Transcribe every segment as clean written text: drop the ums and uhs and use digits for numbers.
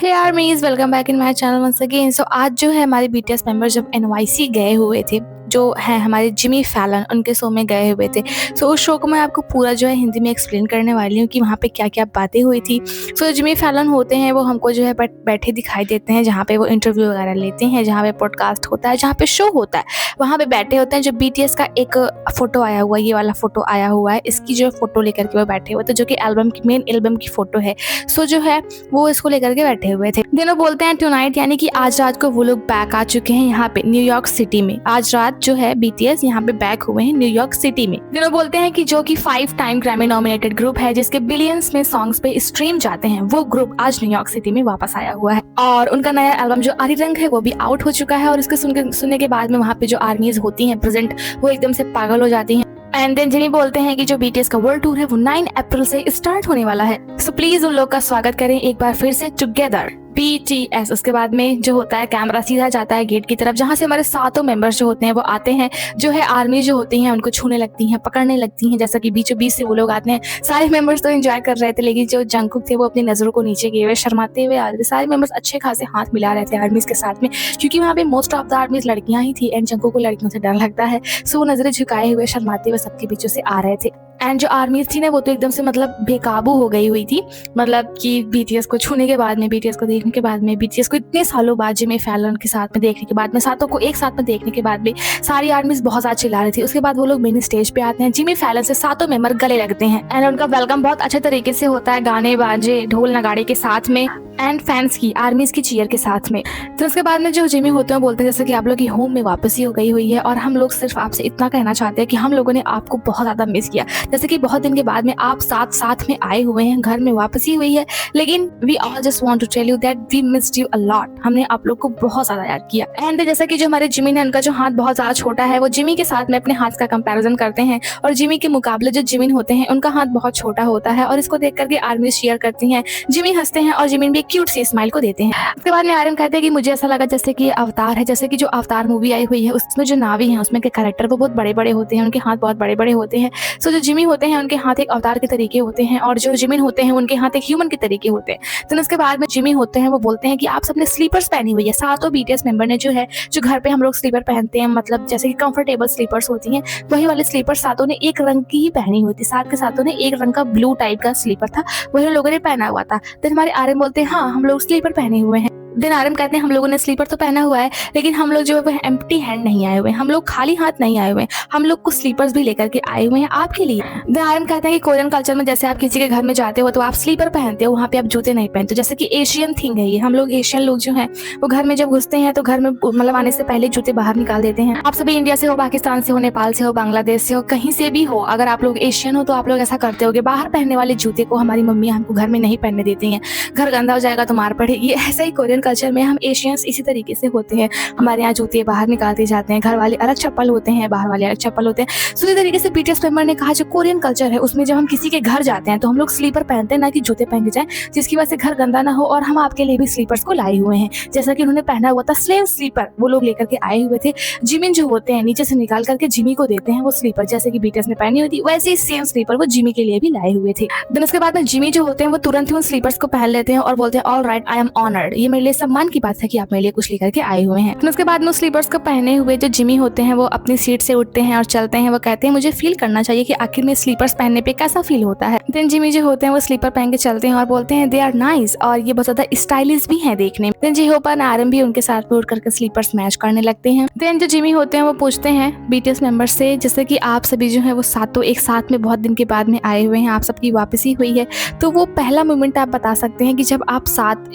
Hey armies, welcome back in my channel once again. So आज जो है हमारे बीटीएस मेंबर जब एनवाईसी गए हुए थे, जो है हमारे जिमी फैलन, उनके शो में गए हुए थे। सो उस शो को मैं आपको पूरा जो है हिंदी में एक्सप्लेन करने वाली हूँ कि वहाँ पे क्या क्या बातें हुई थी। सो जिमी फैलन होते हैं वो हमको जो है बैठे दिखाई देते हैं, जहाँ पे वो इंटरव्यू वगैरह लेते हैं, जहाँ पे पॉडकास्ट होता है, जहाँ पे शो होता है, वहाँ पे बैठे होते हैं। जो बीटीएस का एक फोटो आया हुआ है, ये वाला फोटो आया हुआ है, इसकी जो फोटो लेकर के वो बैठे हुए थे, जो कि एल्बम की मेन एल्बम की फोटो है। सो जो है वो इसको लेकर के बैठे हुए थे। दिनों बोलते हैं टुनाइट, यानी कि आज रात को वो लोग बैक आ चुके हैं यहाँ पे न्यूयॉर्क सिटी में। आज रात जो है बीटीएस यहाँ पे बैक हुए हैं न्यूयॉर्क सिटी में। दिनों बोलते हैं कि जो कि 5 टाइम ग्रैमी नॉमिनेटेड ग्रुप है, जिसके बिलियंस में सॉन्ग्स पे स्ट्रीम जाते हैं, वो ग्रुप आज न्यूयॉर्क सिटी में वापस आया हुआ है। और उनका नया एल्बम जो आरी रंग है वो भी आउट हो चुका है। और इसके सुनने के बाद में वहाँ पे जो आर्मीज होती हैं प्रेजेंट, वो एकदम से पागल हो जाती हैं। एंड देन जिन्हें बोलते हैं कि जो बीटीएस का वर्ल्ड टूर है वो 9 अप्रैल से स्टार्ट होने वाला है। सो प्लीज उन लोग का स्वागत करें एक बार फिर से, टुगेदर BTS। उसके बाद में जो होता है कैमरा सीधा जाता है गेट की तरफ, जहाँ से हमारे सातों मेंबर्स जो होते हैं वो आते हैं। जो है आर्मी जो होती हैं उनको छूने लगती हैं, पकड़ने लगती हैं, जैसा कि बीचों बीच से वो लोग आते हैं। सारे मेंबर्स तो एंजॉय कर रहे थे, लेकिन जो जंगकुक थे वो अपनी नजरों को नीचे किए हुए शर्माते हुए आ रहे थे। सारे मेंबर्स अच्छे खासे हाथ मिला रहे थे आर्मीज के साथ में, क्योंकि वहाँ पे मोस्ट ऑफ द आर्मीज लड़कियां ही थी एंड जंगकुक को लड़कियों से डर लगता है। सो वो नजरें झुकाए हुए शर्माते हुए सबके बीचों से आ रहे थे। एंड जो आर्मीज थी ना वो तो एकदम से मतलब बेकाबू हो गई हुई थी, मतलब कि बीटीएस को छूने के बाद में, बीटीएस को देखने के बाद में, बीटीएस को इतने सालों बाद जिमी फैलन के साथ में देखने के बाद में, सातों को एक साथ में देखने के बाद में सारी आर्मीज बहुत ज्यादा चिल्ला रही थी। उसके बाद वो लोग मेन स्टेज पे आते हैं, जिमी फैलन से सातों मेंबर गले लगते हैं एंड उनका वेलकम बहुत अच्छे तरीके से होता है, गाने बाजे ढोल नगाड़े के साथ में एंड फैंस की, आर्मीज की चीयर के साथ में। तो उसके बाद में जो जिमी होते हैं बोलते हैं जैसे कि आप लोग की होम में वापसी हो गई हुई है और हम लोग सिर्फ आपसे इतना कहना चाहते हैं कि हम लोगों ने आपको बहुत ज्यादा मिस किया। जैसे कि बहुत दिन के बाद में आप साथ में आए हुए हैं, घर में वापसी हुई है, लेकिन we all just want to tell you that we missed you a lot. हमने आप लोग को बहुत ज्यादा याद किया। एंड जैसा कि जो हमारे जिमी ने, उनका जो हाथ बहुत ज्यादा छोटा है, वो जिमी के साथ में अपने हाथ का कंपैरिजन करते हैं और जिमी के मुकाबले जो जिमिन होते हैं उनका हाथ बहुत छोटा होता है। और इसको देख करके आर्मी शेयर करती हैं, जिमी हंसते हैं और जिमिन भी एक क्यूट सी स्माइल को देते हैं। उसके बाद में आर्यन कहते हैं कि मुझे ऐसा लगा जैसे कि अवतार है, जैसे कि जो अवतार मूवी आई हुई है उसमें जो नावी है उसमें के कैरेक्टर वो बहुत बड़े बड़े होते हैं, उनके हाथ बहुत बड़े बड़े होते हैं। सो जो जिमी होते हैं उनके हाथ एक अवतार के तरीके होते हैं और जो जिमिन होते हैं उनके हाथ एक ह्यूमन के तरीके होते हैं। तो उसके बाद में जिमी होते हैं वो बोलते हैं कि आप सबने स्लीपर्स पहनी हुई है। सातों बीटीएस मेंबर ने जो है, जो घर पे हम लोग स्लीपर पहनते हैं, मतलब जैसे कि कंफर्टेबल स्लीपर्स होती हैं, वही वाले स्लीपर सातों ने एक रंग की ही पहनी हुई थी। सात के सातों ने एक रंग का ब्लू टाइप का स्लीपर था, वही लोगों ने पहना हुआ था। तो हमारे आर्यन बोलते हैं हाँ हम लोग स्लीपर पहने हुए हैं। दिन आर्यन कहते हैं हम लोगों ने स्लीपर तो पहना हुआ है, लेकिन हम लोग जो है वो एम्प्टी हैंड नहीं आए हुए हैं, हम लोग खाली हाथ नहीं आए हुए हैं, हम लोग कुछ स्लीपर्स भी लेकर के आए हुए हैं आपके लिए। दिन आर्यन कहते हैं कि कोरियन कल्चर में जैसे आप किसी के घर में जाते हो तो आप स्लीपर पहनते हो, वहाँ पे आप जूते नहीं पहनते, जैसे कि एशियन थिंग है ये। हम लोग एशियन लोग जो है वो घर में जब घुसते हैं तो घर में मतलब आने से पहले जूते बाहर निकाल देते हैं। आप सभी इंडिया से हो, पाकिस्तान से हो, नेपाल से हो, बांग्लादेश से हो, कहीं से भी हो, अगर आप लोग एशियन हो तो आप लोग ऐसा करते होगे। बाहर पहनने वाले जूते को हमारी मम्मी हमको घर में नहीं पहनने देती हैं, घर गंदा हो जाएगा तो मार पड़ेगी। ऐसा ही कोरियन कल्चर में हम इसी तरीके से होते हैं, हमारे यहाँ जूते बाहर निकालते जाते हैं, घर वाले अलग चप्पल होते हैं, बाहर वाले अलग चप्पल होते हैं। इसी तरीके से बीटीएस मेंबर ने कहा जो कोरियन कल्चर है उसमें जब हम किसी के घर जाते हैं तो हम लोग स्लीपर पहनते हैं, ना कि जूते पहन के जाएं, जिसकी वजह से घर गंदा ना हो। और हम आपके लिए भी स्लीपर्स को लाए हुए हैं, जैसा कि उन्होंने पहना हुआ था स्लेव स्लीपर, वो लोग लेकर के आए हुए थे। जिमिन जो होते हैं नीचे से निकाल करके जिमी को देते हैं वो स्लीपर, जैसे कि बीटीएस ने पहनी हुई थी वैसे ही सेम स्लीपर वो जिमी के लिए भी लाए हुए थे। देन उसके बाद में जिमी जो होते हैं वो तुरंत ही उन स्लीपर्स को पहन लेते हैं और बोलते हैं all right I am honoured, ये मेरे लिए सम्मान की बात है कि आप मेरे लिए कुछ लेकर के आए हुए हैं। उसके बाद में स्लीपर्स को पहने हुए जो जिमी होते हैं वो अपनी सीट से उठते हैं और चलते हैं। वो कहते हैं मुझे फील करना चाहिए कि आखिर में स्लीपर्स पहनने पे कैसा फील होता है। देन जिमी जो होते हैं वो स्लीपर पहन के चलते हैं और बोलते हैं दे आर नाइस, और ये बहुत ज्यादा स्टाइलिश भी है देखने में। देन जिहोपन आरएम भी उनके साथ में उठ करके स्लीपर्स मैच करने लगते हैं। देन जो जिमी होते हैं वो पूछते हैं बीटीएस मेंबर से, जैसे कि आप सभी जो है वो सातों एक साथ में बहुत दिन के बाद में आए हुए हैं, आप सबकी वापसी हुई है, तो वो पहला मोमेंट आप बता सकते हैं कि जब आप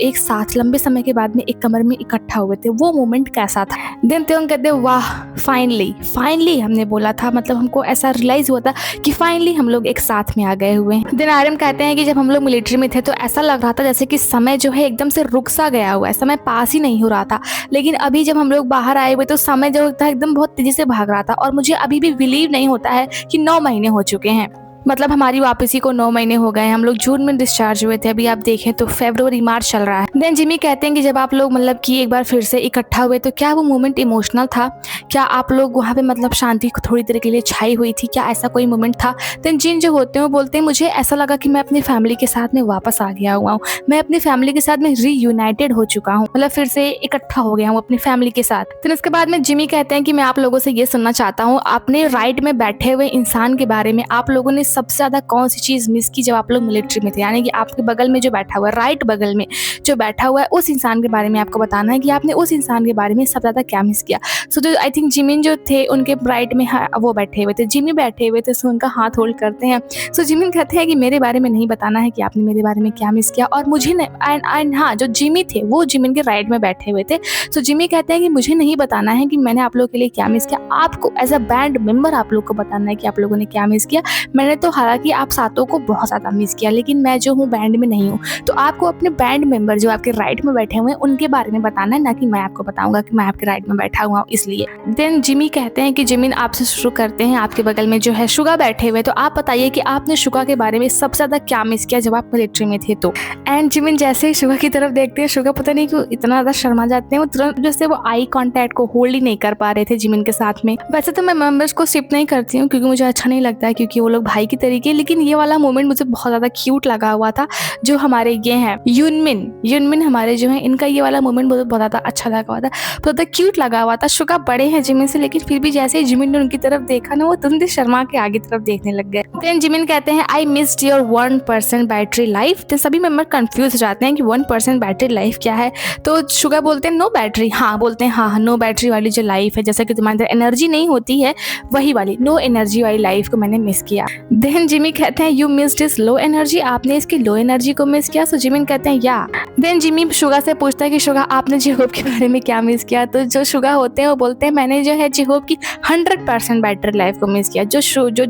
एक साथ लंबे समय के बाद में एक कमरे में इकट्ठा हुए थे, वो मोमेंट कैसा था। देन त्योंग कहते वाह फाइनली हमने बोला था, मतलब हमको ऐसा रियलाइज हुआ था कि फाइनली हम लोग एक साथ में आ गए हुए हैं। देन आर्यन कहते हैं कि जब हम लोग मिलिट्री में थे तो ऐसा लग रहा था जैसे कि समय जो है एकदम से रुक सा गया हुआ है, समय पास ही नहीं हो रहा था, लेकिन अभी जब हम लोग बाहर आए हुए तो समय जो था एकदम बहुत तेजी से भाग रहा था और मुझे अभी भी बिलीव नहीं होता है कि 9 महीने हो चुके हैं। मतलब हमारी वापसी को 9 महीने हो गए हैं, हम लोग जून में डिस्चार्ज हुए थे, अभी आप देखें तो फरवरी मार्च चल रहा है। देन जिमी कहते हैं कि जब आप लोग मतलब कि एक बार फिर से इकट्ठा हुए तो क्या वो मोमेंट इमोशनल था? क्या आप लोग वहाँ पे मतलब शांति थोड़ी देर के लिए छाई हुई थी? क्या ऐसा कोई मोमेंट था? देन जिन जो होते हैं वो बोलते हैं मुझे ऐसा लगा कि मैं अपनी फैमिली के साथ में वापस आ गया हुआ हूँ, मैं अपनी फैमिली के साथ में रीयूनाइटेड हो चुका हूँ, मतलब फिर से इकट्ठा हो गया हूँ अपनी फैमिली के साथ। फिर उसके बाद में जिमी कहते हैं कि मैं आप लोगों से ये सुनना चाहता हूँ, अपने राइट में बैठे हुए इंसान के बारे में आप लोगों ने सबसे ज़्यादा कौन सी चीज़ मिस की जब आप लोग मिलिट्री में थे? यानी कि आपके बगल में जो बैठा हुआ है, राइट बगल में जो बैठा हुआ है, उस इंसान के बारे में आपको बताना है कि आपने उस इंसान के बारे में सबसे ज़्यादा क्या मिस किया। सो जो आई थिंक जिमिन जो थे उनके राइट में वो बैठे हुए थे, जिमी बैठे हुए थे, सो उनका हाथ होल्ड करते हैं। सो जिमिन कहते हैं कि मेरे बारे में नहीं बताना है कि आपने मेरे बारे में क्या मिस किया, और मुझे एंड हाँ, जो जिमी थे वो जिमिन के राइट में बैठे हुए थे। सो जिमी कहते हैं कि मुझे नहीं बताना है कि मैंने आप लोगों के लिए क्या मिस किया, आपको एज अ बैंड मेंबर आप लोग को बताना है कि आप लोगों ने क्या मिस किया। मैंने तो हालांकि आप सातों को बहुत ज़्यादा मिस किया, लेकिन मैं जो हूँ बैंड में नहीं हूँ, तो आपको अपने बैंड मेंबर जो आपके राइट में बैठे हुए हैं उनके बारे में बताना है, ना कि मैं आपको बताऊंगा कि मैं आपके राइट में बैठा हुआ हूँ इसलिए। देन जिमी कहते हैं कि जिमिन आपसे शुरू करते हैं, आपके बगल में जो है शुगा बैठे हुए, तो आप बताइए कि आपने शुगा के बारे में सबसे ज़्यादा क्या मिस किया जब आप मिलिट्री में थे तो। एंड जिमिन जैसे ही शुगा की तरफ देखते हैं, शुगा पता नहीं क्यों इतना ज़्यादा शर्मा जाते हैं, वो तुरंत जैसे वो आई कॉन्टैक्ट को होल्ड ही नहीं कर पा रहे थे जिमिन के साथ में। वैसे तो मैं मेंबर्स को सिप नहीं करती हूँ क्योंकि मुझे अच्छा नहीं लगता है, क्योंकि वो लोग भाई की तरीके, लेकिन ये वाला मोमेंट मुझे बहुत ज़्यादा क्यूट लगा हुआ था। जो हमारे ये हैं यूनमिन हमारे जो है, इनका ये वाला मोमेंट बहुत ज़्यादा अच्छा लगा हुआ था, बहुत ज़्यादा क्यूट लगा हुआ था। शुगा बड़े हैं जिमिन से, लेकिन फिर भी जैसे ही जिमिन ने उनकी तरफ देखा ना, वो तुरंत शर्मा के आगे तरफ देखने लग गए। देन जिमिन कहते हैं I missed your 1% battery life. तो सभी मेंबर कंफ्यूज हो जाते हैं कि 1% बैटरी लाइफ क्या है। तो शुगा बोलते हैं नो बैटरी, हाँ बोलते हैं हाँ नो बैटरी वाली जो लाइफ है, जैसा कि तुम्हारे अंदर एनर्जी नहीं होती है वही वाली नो एनर्जी वाली लाइफ को मैंने मिस किया। देन जिमी कहते हैं you missed is low energy, आपने इसकी लो एनर्जी को मिस किया। सो जिमिन कहते हैं या। देन जिमी शुगा से पूछता है कि शुगा आपने जेहोप के बारे में क्या मिस किया। तो जो शुगा होते हैं वो बोलते हैं मैंने जो है जेहोप की 100% बैटरी लाइफ को मिस किया। जो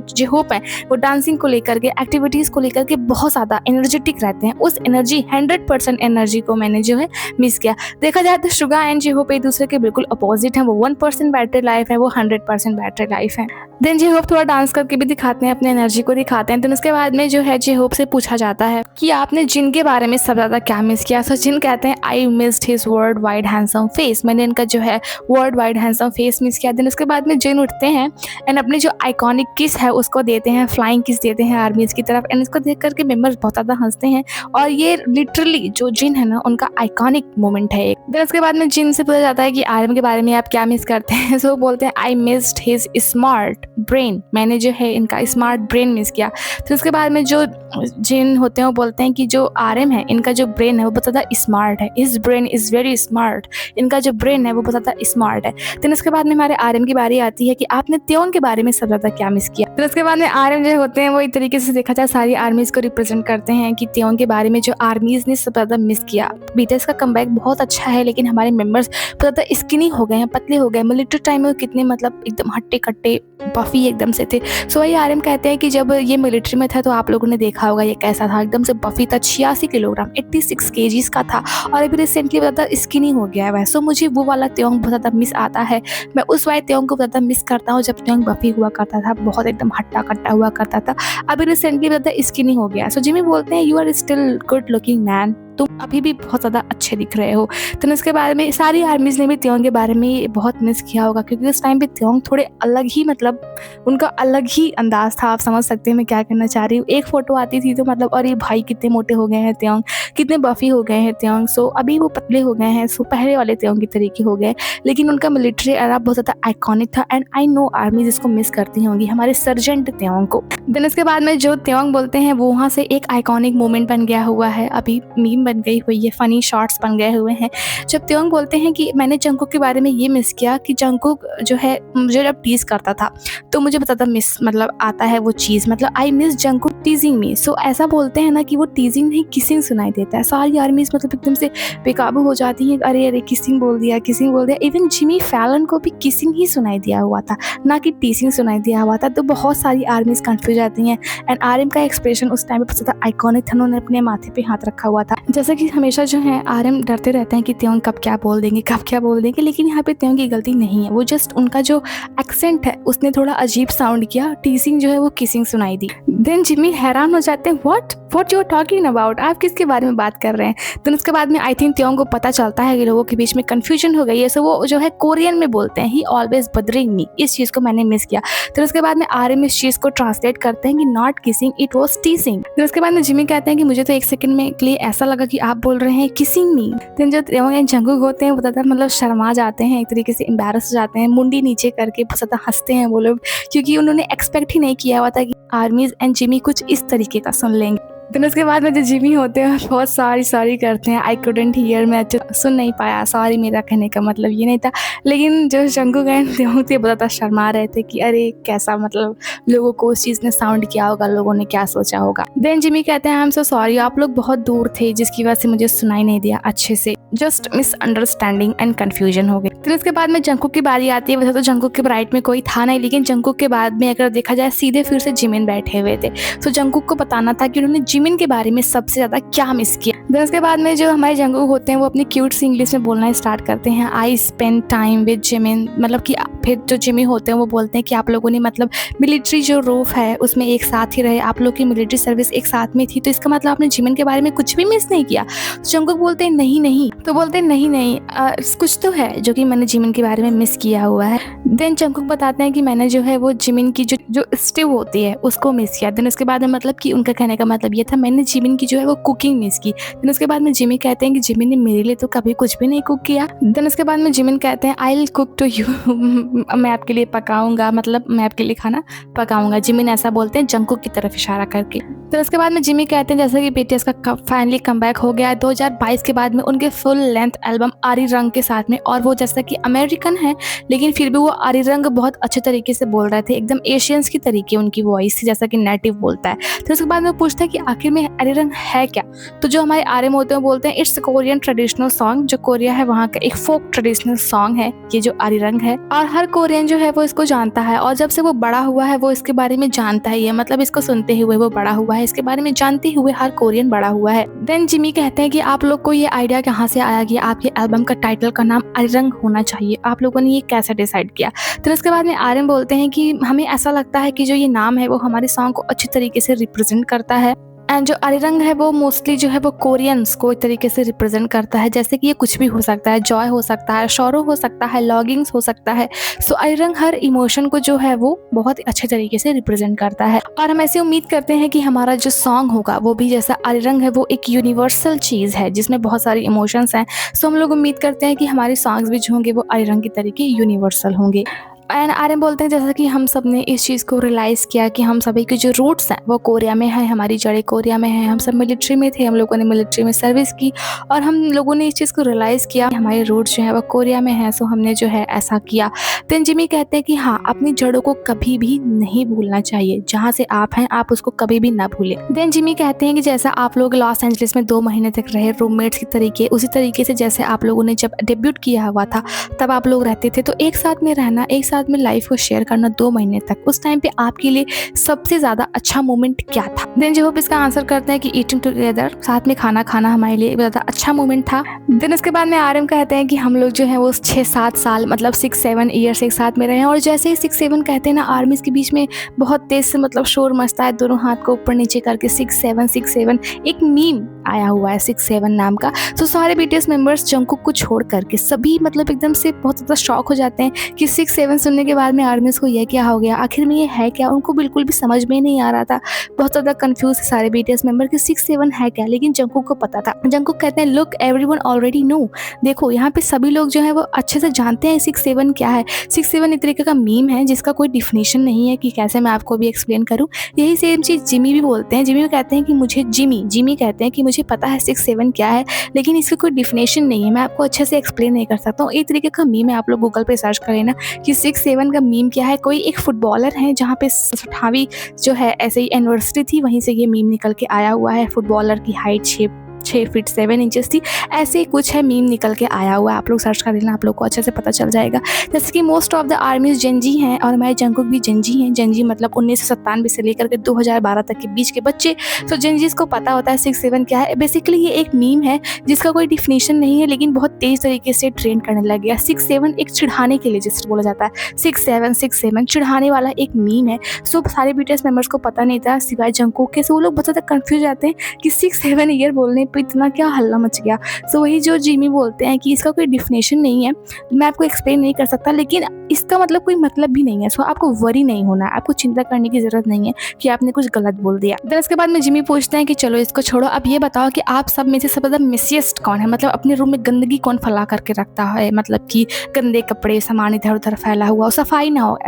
जेहोप है वो डांसिंग को लेकर के, एक्टिविटीज को लेकर के बहुत ज्यादा एनर्जेटिक रहते हैं, उस एनर्जी 100% एनर्जी को मैंने जो है मिस किया। देखा जाए तो शुगा एंड जेहोप एक दूसरे के बिल्कुल अपोजिट हैं, वो 1% बैटरी लाइफ है, वो 100% बैटरी लाइफ है। देन जेहोप थोड़ा डांस करके भी दिखाते हैं, अपने एनर्जी को दिखाते हैं। तो उसके बाद में जो है जेहोप से पूछा जाता है कि आपने जिन के बारे में सबसे ज्यादा क्या मिस किया। सो जिन कहते हैं I missed his world wide handsome face, मैंने इनका जो है world wide handsome face miss किया। देन उसके बाद में जिन उठते हैं एंड अपनी जो आइकॉनिक किस है उसको देते हैं, फ्लाइंग किस देते हैं आर्मीज की तरफ, एंड इसको देख करके मेंबर्स बहुत ज्यादा हंसते हैं, और ये लिटरली जो जिन है ना उनका आइकॉनिक मोमेंट है। देन उसके बाद में जिन से पूछा जाता है कि आर्मी के बारे में आप क्या मिस करते हैं। सो बोलते हैं I missed his smart brain, मैंने जो है इनका स्मार्ट ब्रेन मिस किया। फिर उसके बाद में जो जिन होते हैं वो बोलते हैं कि जो आरएम है इनका जो ब्रेन है वो बहुत ज़्यादा स्मार्ट है, his brain is very smart, इनका जो ब्रेन है वो बहुत ज़्यादा स्मार्ट है। देन उसके बाद में हमारे आरएम की बारी आती है कि आपने त्योंग के बारे में सबसे ज़्यादा क्या मिस किया। फिर उसके बाद में आरएम जो होते हैं वो एक तरीके से देखा जाए सारी आर्मीज़ को रिप्रेजेंट करते हैं कि त्योंग के बारे में जो आर्मीज़ ने सबसे ज़्यादा मिस किया। बीटीएस का कमबैक बहुत अच्छा है, लेकिन हमारे मेंबर्स बहुत ज़्यादा स्किनी हो गए हैं, पतले हो गए। मिलिट्री टाइम में कितने मतलब एकदम हट्टे कट्टे बफी एकदम से थे। सो वही आरएम कहते हैं कि जब ये मिलिट्री में था तो आप लोगों ने देखा होगा ये कैसा था, एकदम से बफी था, 86 किलोग्राम 86 केजीज का था, और अभी रिसेंटली ज़्यादा स्किनी हो गया है। सो मुझे वो वाला त्योंग बहुत ज़्यादा मिस आता है, मैं उस वाले त्योंग को ज़्यादा मिस करता हूँ जब त्योंग बफी हुआ करता था, बहुत एकदम हट्टा कट्टा हुआ करता था, अभी रिसेंटली ज़्यादा स्किनी हो गया। सो जिमी बोलते हैं you are still good looking man, तुम अभी भी बहुत ज़्यादा अच्छे दिख रहे हो। तो इसके बारे में सारी आर्मीज़ ने भी त्योंग के बारे में बहुत मिस किया होगा, क्योंकि उस टाइम पे त्योंग थोड़े अलग ही मतलब उनका अलग ही अंदाज था। आप समझ सकते हैं मैं क्या कहना चाह रही हूँ। एक फ़ोटो आती थी तो मतलब और ये भाई कितने मोटे हो गए हैं त्योंग, कितने बफी हो गए हैं त्योंग। सो अभी वो पतले हो गए हैं, सो पहले वाले त्योंग की तरीके हो गए, लेकिन उनका मिलिट्री एरा बहुत ज़्यादा आइकॉनिक था। एंड आई नो आर्मीज इसको मिस करती होंगी, हमारे सर्जेंट त्योंग को। देन इसके बाद में जो त्योंग बोलते हैं वो वहाँ से एक आइकॉनिक मोमेंट बन गया हुआ है, अभी मीम बन गई हुई है, फनी शॉर्ट्स बन गए हुए हैं। जब त्योंग बोलते हैं कि मैंने जंगकुक के बारे में ये मिस किया कि जंगकुक जो है मुझे जब टीज करता था तो मुझे बताता मिस मतलब आता है वो चीज़, मतलब आई मिस जंगकुक टीजिंग मी। सो ऐसा बोलते हैं ना कि वो टीजिंग नहीं किसिंग सुनाई देता है। सारी आर्मीज मतलब एकदम से बेकाबू हो जाती हैं, अरे अरे किसिंग बोल दिया, किसिंग बोल दिया। इवन जिमी फैलन को भी किसिंग ही सुनाई दिया हुआ था, ना कि टीजिंग सुनाई दिया हुआ था। तो बहुत सारी आर्मीज कंफ्यूज जाती हैं। एंड आरएम का एक्सप्रेशन उस टाइम पे बहुत ज़्यादा आइकॉनिक था, उन्होंने अपने माथे पे हाथ रखा हुआ था। जैसा कि हमेशा जो है आरएम डरते रहते हैं कि त्योंग कब क्या बोल देंगे, कब क्या बोल देंगे, लेकिन यहाँ पे त्योंग की गलती नहीं है। वो जस्ट उनका जो एक्सेंट है उसने थोड़ा अजीब साउंड किया, टीसिंग जो है वो किसिंग सुनाई दी। देन जिमी हैरान हो जाते हैं, what you are talking about, आप किसके बारे में बात कर रहे हैं। तो उसके बाद में आई थिंक त्योंग को पता चलता है कि लोगों के बीच में कंफ्यूजन हो गई है, सो वो जो है कोरियन में बोलते हैं, ही ऑलवेज बदरिंग मी, इस चीज़ को मैंने मिस किया। तो उसके बाद में आरएम इस चीज़ को ट्रांसलेट करते हैं कि not kissing, it was teaching. फिर उसके बाद में जिमी कहते हैं कि मुझे तो एक सेकंड में के लिए ऐसा लगा कि आप बोल रहे हैं किसिंग मी। देन जो जंगकुक होते हैं वो ज़्यादा मतलब शर्मा जाते हैं, एक तरीके से एम्बैरस हो जाते हैं, मुंडी नीचे करके बहुत ज़्यादा हंसते हैं वो लोग, क्योंकि उन्होंने एक्सपेक्ट ही नहीं किया हुआ था कि आर्मीज एंड जिमी कुछ इस तरीके का सुन लेंगे। फिर उसके बाद में जो जिमी होते हैं बहुत सॉरी करते हैं, आई कुडंट हियर, मैं सुन नहीं पाया, सॉरी, मेरा कहने का मतलब ये नहीं था। लेकिन जो जंगकुक एंड त्योंग थे बहुत ज़्यादा शर्मा रहे थे कि अरे कैसा, मतलब लोगों को उस चीज़ ने साउंड किया होगा, लोगों ने क्या सोचा होगा। देन जिमी कहते हैं आई एम सो सॉरी, आप लोग बहुत दूर थे जिसकी वजह से मुझे सुनाई नहीं दिया अच्छे से, जस्ट मिसअंडरस्टैंडिंग एंड कन्फ्यूजन हो गई। फिर उसके बाद में जंगकुक की बारी आती है। वैसे तो जंगकुक के राइट में कोई था नहीं, लेकिन जंगकुक के बाद में अगर देखा जाए सीधे फिर से जिमिन बैठे हुए थे। तो जंगकुक को बताना था कि उन्होंने जिमिन के बारे में सबसे ज़्यादा क्या मिस किया। देन उसके बाद में जो हमारे जंगकुक होते हैं वो अपनी क्यूट सी इंग्लिश में बोलना स्टार्ट करते हैं, I spend time with Jimin, मतलब कि फिर जो जिमी होते हैं वो बोलते हैं कि आप लोगों ने मतलब मिलिट्री जो रूफ है उसमें एक साथ ही रहे, आप लोग की मिलिट्री सर्विस एक साथ में थी, तो इसका मतलब आपने जिमिन के बारे में कुछ भी मिस नहीं किया। तो जंगकुक बोलते हैं नहीं, तो बोलते हैं नहीं, कुछ तो है जो कि मैंने जिमिन के बारे में मिस किया हुआ है। देन जंगकुक बताते हैं कि मैंने जो है वो जिमिन की जो स्टीव होती है उसको मिस किया। देन उसके बाद में मतलब कि उनका कहने का मतलब ये था मैंने जिमिन की जो है वो कुकिंग मिस की। देन उसके बाद में जिमी कहते हैं कि जिमिन ने मेरे लिए तो कभी कुछ भी नहीं कुक किया। देन उसके बाद में जिमिन कहते हैं I will cook to you, मैं आपके लिए पकाऊंगा, मतलब मैं आपके लिए खाना पकाऊंगा। जिमिन ऐसा बोलते हैं जंगकुक की तरफ इशारा करके। तो उसके बाद में जिमी कहते हैं जैसे कि बीटीएस का फाइनली कमबैक हो गया 2022 के बाद में उनके फुल लेंथ एल्बम आरी रंग के साथ में, और वो जैसा कि अमेरिकन है लेकिन फिर भी वो आरी रंग बहुत अच्छे तरीके से बोल रहे थे, एकदम एशियंस की तरीके उनकी वॉइस थी जैसा कि नेटिव बोलता है। तो उसके बाद में पूछता है कि आखिर में आरी रंग है क्या। तो जो हमारे आर्यम होते हैं बोलते हैं इट्स कोरियन ट्रेडिशनल सॉन्ग, जो कोरिया है वहाँ का एक फोक ट्रेडिशनल सॉन्ग है ये जो आरी रंग है, और हर कोरियन जो है वो इसको जानता है, और जब से वो बड़ा हुआ है वो इसके बारे में जानता है, ये मतलब इसको सुनते हुए वो बड़ा हुआ है, इसके बारे में जानते हुए हर कोरियन बड़ा हुआ है। देन जिमी कहते हैं कि आप लोग को ये आइडिया कहाँ से आया कि आपके एल्बम का टाइटल का नाम आरी रंग होना चाहिए, आप लोगों ने ये कैसे डिसाइड किया। तो उसके बाद में आर्यन बोलते हैं कि हमें ऐसा लगता है कि जो ये नाम है वो हमारे सॉन्ग को अच्छी तरीके से रिप्रेजेंट करता है, एंड जो आरी रंग है वो मोस्टली जो है वो कोरियंस को एक तरीके से रिप्रेजेंट करता है, जैसे कि ये कुछ भी हो सकता है, जॉय हो सकता है, शोरो हो सकता है, लॉगिंग्स हो सकता है। सो आरी रंग हर इमोशन को जो है वो बहुत अच्छे तरीके से रिप्रेजेंट करता है, और हम ऐसे उम्मीद करते हैं कि हमारा जो सॉन्ग होगा वो भी जैसा आरी रंग है वो एक यूनिवर्सल चीज़ है जिसमें बहुत सारी इमोशंस हैं। सो हम लोग उम्मीद करते हैं कि हमारे सॉन्ग्स भी जो होंगे वो आरी रंग के तरीके यूनिवर्सल होंगे। एंड आर्यन बोलते हैं जैसा कि हम सब ने इस चीज़ को रियलाइज़ किया कि हम सभी के जो रूट्स हैं वो कोरिया में है, हमारी जड़ें कोरिया में हैं, हम सब मिलिट्री में थे, हम लोगों ने मिलिट्री में सर्विस की, और हम लोगों ने इस चीज़ को रियलाइज़ किया कि हमारे रूट्स जो है वो कोरिया में है, सो हमने जो है ऐसा किया। देन जिमी कहते हैं कि हाँ, अपनी जड़ों को कभी भी नहीं भूलना चाहिए, जहाँ से आप हैं आप उसको कभी भी ना भूलें। देन जिमी कहते हैं कि जैसा आप लोग लॉस एंजलिस में 2 महीने तक रहे रूममेट्स की तरीके, उसी तरीके से जैसे आप लोगों ने जब डेब्यूट किया हुआ था तब आप लोग रहते थे, तो एक साथ में रहना, एक साथ में लाइफ को शेयर करना 2 महीने तक, उस टाइम पे आपके लिए सबसे ज्यादा अच्छा मोमेंट क्या था। देन जो इसका आंसर करते हैं कि ईटिंग टुगेदर, साथ में खाना खाना हमारे लिए ज्यादा अच्छा मोमेंट था। देन उसके बाद में आर्यन कहते हैं कि हम लोग जो है वो 6-7 साल मतलब 6-7 ईयर्स एक साथ में रहे हैं, और जैसे ही 6-7 कहते हैं ना, आर्मीज के बीच में बहुत तेज से मतलब शोर मचता है, दोनों हाथ को ऊपर नीचे करके 6-7 एक मीम आया हुआ है 6-7 नाम का। तो सारे बीटीएस मेंबर्स जंगकुक को छोड़ करके सभी मतलब एकदम से बहुत ज़्यादा शॉक हो जाते हैं कि 6-7 सुनने के बाद में आर्मीज को यह क्या हो गया, आखिर में ये है क्या, उनको बिल्कुल भी समझ में नहीं आ रहा था। बहुत ज़्यादा कंफ्यूज सारे बीटीएस मेंबर कि 6-7 है क्या, लेकिन जंगकुक को पता था। जंगकुक कहते हैं लुक एवरीवन ऑलरेडी नो, देखो यहाँ पे सभी लोग जो है वो अच्छे से जानते हैं 6-7 क्या है। 6-7 एक तरीके का मीम है जिसका कोई डिफिनेशन नहीं है कि कैसे मैं आपको भी एक्सप्लेन करूँ। यही सेम चीज़ जिमी भी बोलते हैं। जिमी भी कहते हैं कि मुझे जिमी कहते हैं कि मुझे पता है 6-7 क्या है, लेकिन इसका कोई डिफिनेशन नहीं है, मैं आपको अच्छे से एक्सप्लेन नहीं कर सकता हूँ। एक तरीके का मीम है, आप लोग गूगल पे सर्च करें ना कि 6-7 का मीम क्या है। कोई एक फुटबॉलर है जहाँ पे 60वीं जो है ऐसे ही एनिवर्सरी थी, वहीं से ये मीम निकल के आया हुआ है। फुटबॉलर की हाइट शेप 6 फीट 7 इंचेस थी। ऐसे ही कुछ है, मीम निकल के आया हुआ है, आप लोग सर्च कर लेना, आप लोग को अच्छे से पता चल जाएगा। जैसे कि most of the armies Gen Z हैं और हमारे जंगकुक भी जेनजी हैं। जेनजी मतलब 1997 से लेकर के 2012 तक के बीच के बच्चे। तो जेनजीज को पता होता है 6'7" क्या है। बेसिकली ये एक मीम है जिसका कोई डिफिनेशन नहीं है, लेकिन बहुत तेज तरीके से ट्रेंड करने लग गया। 6'7" एक चिढ़ाने के लिए जिससे बोला जाता है, 6'7" चिढ़ाने वाला एक मीम है। सो सारे बीटीएस मेंबर्स को पता नहीं था सिवाय जंगकुक के। सो वो लोग बहुत ज़्यादा कंफ्यूज जाते हैं कि 6'7" ईयर बोलने पे इतना क्या हल्ला मच गया। सो वही जो जिमी बोलते हैं कि इसका कोई डिफिनेशन नहीं है, मैं आपको एक्सप्लेन नहीं कर सकता, लेकिन इसका मतलब कोई मतलब भी नहीं है। सो आपको वरी नहीं होना है, आपको चिंता करने की जरूरत नहीं है कि आपने कुछ गलत बोल दिया। देन इसके बाद में जिमी पूछते हैं कि चलो इसको छोड़ो, अब ये बताओ कि आप सब में से सबसे ज़्यादा मिसिएस्ट कौन है, मतलब अपने रूम में गंदगी कौन फैला करके रखता है, मतलब कि गंदे कपड़े सामान इधर उधर फैला हुआ और सफाई ना हो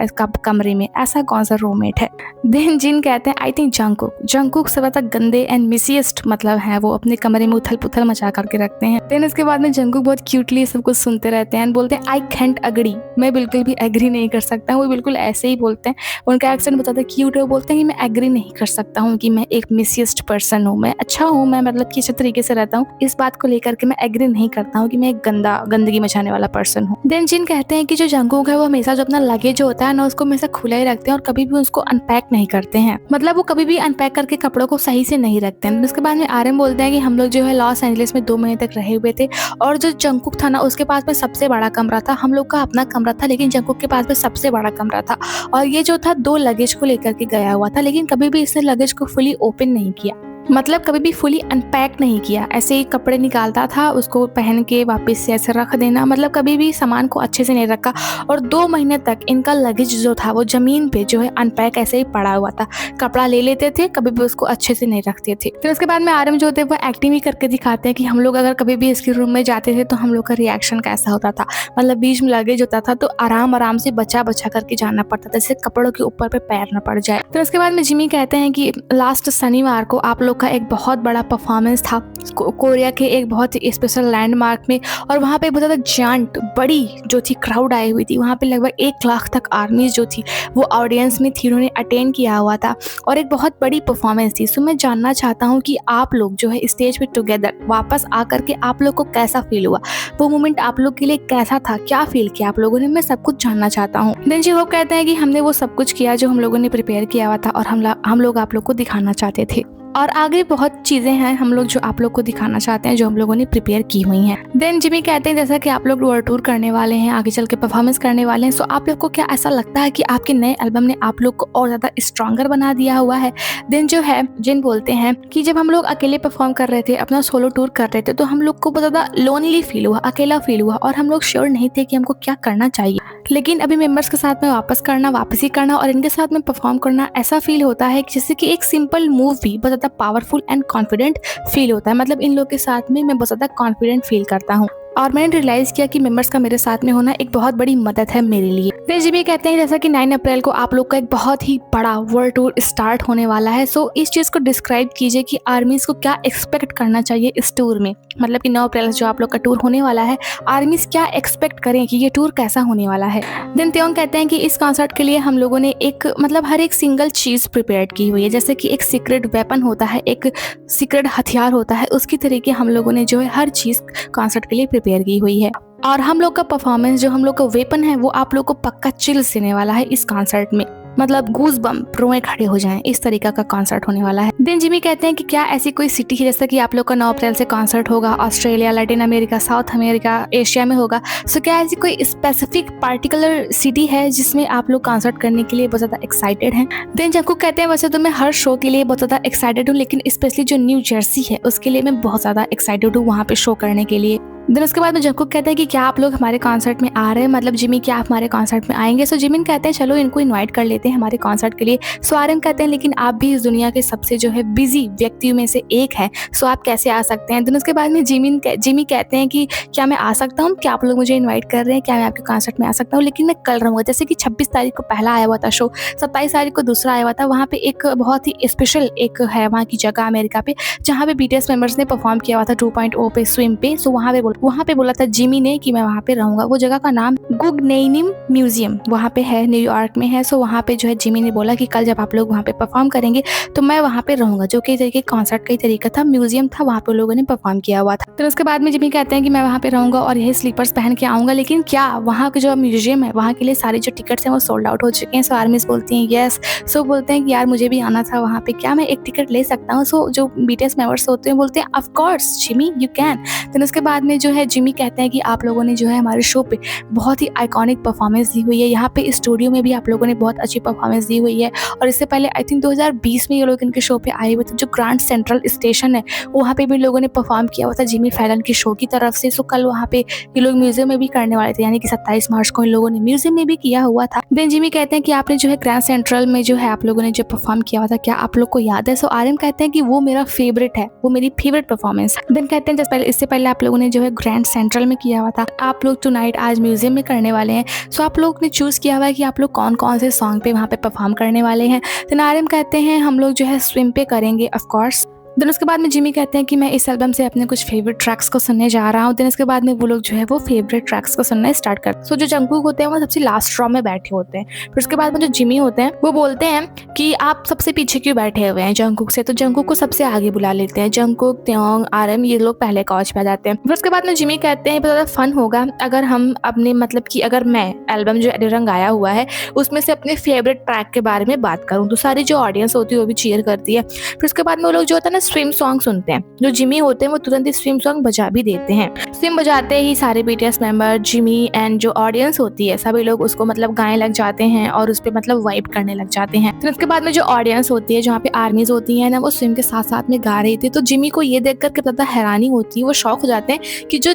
कमरे में, ऐसा कौन सा रूममेट है। देन जिन कहते हैं आई थिंक जंगकुक सबसे ज़्यादा गंदे एंड मिसिएस्ट मतलब है, वो अपने कमरे में उथल पुथल मचा करके रखते हैं। देन इसके बाद में जंगकुक बहुत क्यूटली सब कुछ सुनते रहते हैं, बोलते हैं आई कैंट अग्री, मैं बिल्कुल भी एग्री नहीं कर सकता हूँ। वो बिल्कुल ऐसे ही बोलते हैं, उनका एक्सेंट बताता है क्यूट है। वो बोलते हैं कि मैं एग्री नहीं कर सकता हूँ कि मैं एक मिसिएस्ट पर्सन हूँ, मैं अच्छा हूँ, मैं मतलब कि अच्छे तरीके से रहता हूँ, इस बात को लेकर के मैं एग्री नहीं करता हूँ कि मैं एक गंदगी मचाने वाला पर्सन हूँ। देन जिन कहते हैं कि जो जंगकुक है वो हमेशा जो अपना लगेज होता है ना उसको हमेशा खुला ही रखते हैं और कभी भी उसको अनपैक नहीं करते हैं, मतलब वो कभी भी अनपैक करके कपड़ों को सही से नहीं रखते हैं। उसके बाद में आरएम बोलते हैं कि हम लोग जो है लॉस एंजलिस में 2 महीने तक रहे हुए थे और जो जंगकुक था ना उसके पास में सबसे बड़ा कमरा था, हम लोग का अपना कमरा था लेकिन जंगकुक के पास में सबसे बड़ा कमरा था। और ये जो था 2 लगेज को लेकर के गया हुआ था, लेकिन कभी भी इसने लगेज को फुली ओपन नहीं किया, मतलब कभी भी फुली अनपैक नहीं किया। ऐसे ही कपड़े निकालता था, उसको पहन के वापस से ऐसे रख देना, मतलब कभी भी सामान को अच्छे से नहीं रखा। और 2 महीने तक इनका लगेज जो था वो जमीन पे जो है अनपैक ऐसे ही पड़ा हुआ था, कपड़ा ले लेते थे, कभी भी उसको अच्छे से नहीं रखते थे। फिर उसके बाद में आरएम जो होते हैं वो एक्टिंग भी करके दिखाते हैं कि हम लोग अगर कभी भी इसके रूम में जाते थे तो हम लोग का रिएक्शन कैसा होता था, मतलब बीच में लगेज होता था तो आराम से बचा करके जाना पड़ता था जिससे कपड़ों के ऊपर पे पैर न पड़ जाए। फिर उसके बाद में जिमी कहते हैं कि लास्ट शनिवार को आप लोग का एक बहुत बड़ा परफॉर्मेंस था कोरिया के एक बहुत ही स्पेशल लैंडमार्क में, और वहाँ पे बहुत ज़्यादा जांट बड़ी जो थी क्राउड आई हुई थी, वहाँ पे लगभग 1 लाख तक आर्मीज जो थी वो ऑडियंस में थी, उन्होंने अटेंड किया हुआ था और एक बहुत बड़ी परफॉर्मेंस थी। सो मैं जानना चाहता हूँ कि आप लोग जो है स्टेज पे टुगेदर वापस आकर के आप लोग को कैसा फील हुआ, वो मोमेंट आप लोग के लिए कैसा था, क्या फील किया आप लोगों ने, मैं सब कुछ जानना चाहता हूँ। देन जी होप कहते हैं कि हमने वो सब कुछ किया जो हम लोगों ने प्रिपेयर किया हुआ था और हम लोग आप लोग को दिखाना चाहते थे, और आगे बहुत चीज़ें हैं हम लोग जो आप लोग को दिखाना चाहते हैं जो हम लोगों ने प्रिपेयर की हुई हैं। देन जिमी कहते हैं जैसा कि आप लोग वर्ल्ड टूर करने वाले हैं, आगे चल के परफॉर्मेंस करने वाले हैं, सो आप लोग को क्या ऐसा लगता है कि आपके नए एल्बम ने आप लोग को और ज़्यादा स्ट्रॉन्गर बना दिया हुआ है। देन जो है जिन बोलते हैं कि जब हम लोग अकेले परफॉर्म कर रहे थे, अपना सोलो टूर कर रहे थे, तो हम लोग को बहुत ज़्यादा लोनली फील हुआ, अकेला फील हुआ और हम लोग श्योर नहीं थे कि हमको क्या करना चाहिए, लेकिन अभी मेंबर्स के साथ में वापसी करना और इनके साथ में परफॉर्म करना ऐसा फील होता है कि जैसे कि एक सिंपल मूव भी बहुत ज़्यादा पावरफुल एंड कॉन्फिडेंट फील होता है, मतलब इन लोग के साथ में मैं बहुत ज़्यादा कॉन्फिडेंट फील करता हूँ और मैंने रियलाइज़ किया कि मेंबर्स का मेरे साथ में होना एक बहुत बड़ी मदद है मेरे लिए। फिर जी भी कहते हैं जैसा कि 9 अप्रैल को आप लोग का एक बहुत ही बड़ा वर्ल्ड टूर स्टार्ट होने वाला है, सो इस चीज़ को डिस्क्राइब कीजिए कि आर्मीज़ को क्या एक्सपेक्ट करना चाहिए इस टूर में, मतलब कि 9 अप्रैल जो आप लोग का टूर होने वाला है, आर्मीज़ क्या एक्सपेक्ट करें कि ये टूर कैसा होने वाला है। देन त्योंग कहते हैं कि इस कॉन्सर्ट के लिए हम लोगों ने एक मतलब हर एक सिंगल चीज़ प्रिपेयर की हुई है, जैसे कि एक सीक्रेट वेपन होता है, एक सीक्रेट हथियार होता है, उसकी तरीके हम लोगों ने जो है हर चीज़ कॉन्सर्ट के लिए प्रिपेयर की हुई है। और हम लोग का परफॉर्मेंस जो हम लोग का वेपन है वो आप लोग को पक्का चिल्स देने वाला है इस कॉन्सर्ट में, मतलब गूज बम्प रोए खड़े हो जाएं, इस तरीका का कॉन्सर्ट होने वाला है। देन जिमी कहते हैं कि क्या ऐसी कोई सिटी है, जैसा कि आप लोग का 9 अप्रैल से कॉन्सर्ट होगा Australia, Latin America, south America, Asia में होगा, सो क्या ऐसी कोई स्पेसिफिक पार्टिकुलर सिटी है जिसमें आप लोग कॉन्सर्ट करने के लिए बहुत ज़्यादा एक्साइटेड हैं। देन जंगकुक कहते हैं वैसे तो मैं हर शो के लिए बहुत ज़्यादा एक्साइटेड हूँ, लेकिन स्पेशली जो न्यू जर्सी है उसके लिए मैं बहुत ज़्यादा एक्साइटेड हूँ वहाँ पे शो करने के लिए। देन उसके बाद में जंगकुक कहते हैं कि क्या आप लोग हमारे कॉन्सर्ट में आ रहे हैं, मतलब जिमी क्या आप हमारे कॉन्सर्ट में आएंगे। सो जिमिन कहते हैं चलो इनको इनवाइट कर लेते हैं हमारे कॉन्सर्ट के लिए। सो आर्यन कहते हैं लेकिन आप भी इस दुनिया के सबसे जो है बिजी व्यक्तियों में से एक है, सो आप कैसे आ सकते हैं। देन उसके बाद में जिमी कहते हैं कि क्या मैं आ सकता हूँ, क्या आप लोग मुझे इन्वाइट कर रहे हैं, क्या मैं आपके कॉन्सर्ट में आ सकता हूँ, लेकिन मैं कल रहूँगा। जैसे कि 26 तारीख को पहला आया हुआ था शो, 27 तारीख को दूसरा आया हुआ था, वहाँ पे एक बहुत ही स्पेशल एक है वहाँ की जगह अमेरिका पे जहाँ पे BTS मेंबर्स ने परफॉर्म किया हुआ था 2.0 पे स्विम पे, सो वहाँ पे वहाँ पे बोला था जिमी ने कि मैं वहाँ पे रहूंगा। वो जगह का नाम गुगनेनिम म्यूजियम वहाँ पे है, न्यूयॉर्क में है। सो वहाँ पे जो है जिमी ने बोला कि कल जब आप लोग वहाँ पे परफॉर्म करेंगे तो मैं वहाँ पे रहूंगा, जो कि तरीके कॉन्सर्ट का ही तरीका था, म्यूजियम था, वहाँ पे लोगों ने परफॉर्म किया हुआ था। तो उसके बाद में जिमी कहते हैं कि मैं वहाँ पे रहूंगा और यही स्लीपर्स पहन के आऊंगा, लेकिन क्या वहाँ के जो म्यूजियम है वहाँ के लिए सारे जो टिकट्स हैं वो सोल्ड आउट हो चुके हैं। सो आर्मीज बोलती हैं यस। सो बोलते हैं कि यार मुझे भी आना था वहाँ पे, क्या मैं एक टिकट ले सकता हूँ? सो जो बीटीएस मेंबर्स होते हैं बोलते हैं of course Jimmy you can. Then उसके बाद में जो है जिमी कहते हैं कि आप लोगों ने जो है हमारे शो पे बहुत ही आइकॉनिक परफॉर्मेंस दी हुई है, यहाँ पे स्टूडियो में भी आप लोगों ने बहुत अच्छी परफॉर्मेंस दी हुई है, और इससे पहले आई थिंक 2020 में ये लोग इनके शो पे आए हुए थे, जो ग्रैंड सेंट्रल स्टेशन है वहाँ पे भी लोगों ने परफॉर्म किया हुआ था जिमी फैलन की शो की तरफ से। सो कल वहाँ पे ये लोग म्यूजियम में भी करने वाले थे, यानी कि 27 मार्च को इन लोगों ने म्यूजियम में भी किया हुआ था। देन जिमी कहते हैं कि आपने जो है ग्रैंड सेंट्रल में जो है आप लोगों ने जो परफॉर्म किया हुआ था, क्या आप लोग को याद है? सो आर्यन कहते हैं कि वो मेरा फेवरेट है, वो मेरी फेवरेट परफॉर्मेंस। देन कहते हैं जस्ट पहले इससे पहले आप लोगों ने जो है ग्रैंड सेंट्रल में किया हुआ था, आप लोग टुनाइट आज म्यूजियम में करने वाले हैं। सो आप लोग ने चूज किया हुआ है कि आप लोग कौन कौन से सॉन्ग पे वहाँ पे परफॉर्म करने वाले हैं। देन आर्यन कहते हैं हम लोग जो है स्विम पे करेंगे ऑफ कोर्स। देन उसके बाद में जिमी कहते हैं कि मैं इस एल्बम से अपने कुछ फेवरेट ट्रैक्स को सुनने जा रहा हूँ। देन इसके बाद में वो लोग जो है वो फेवरेट ट्रैक्स को सुनना स्टार्ट करते हैं। सो जो जंगकुक होते हैं वो सबसे लास्ट रो में बैठे होते हैं। फिर उसके बाद में जो जिमी होते हैं वो बोलते हैं कि आप सबसे पीछे क्यों बैठे हुए हैं जंगकुक से, तो जंगकुक को सबसे आगे बुला लेते हैं। जंगकुक, त्योंग, आरएम ये लोग पहले कॉच पे आ जाते हैं। फिर उसके बाद में जिमी कहते हैं बहुत ज़्यादा फन होगा अगर हम अपने मतलब कि अगर मैं एल्बम जो रंग आया हुआ है उसमें से अपने फेवरेट ट्रैक के बारे में बात करूँ, तो सारी जो ऑडियंस होती है वो भी चीयर करती है। फिर उसके बाद में वो लोग जो होता है ना स्विम सॉन्ग सुनते हैं, जो जिमी होते हैं वो तुरंत ही स्विम सॉन्ग बजा भी देते हैं। स्विम बजाते ही सारे बीटीएस मेंबर, जिमी एंड जो ऑडियंस होती है सभी लोग उसको मतलब गाने लग जाते हैं और उस पे मतलब वाइब करने लग जाते हैं। फिर उसके बाद में जो ऑडियंस होती है जहाँ पे आर्मीज होती है ना वो स्विम के साथ साथ में गा रही थी, तो जिमी को ये देख करके पता हैरानी होती है, वो शॉक हो जाते हैं कि जो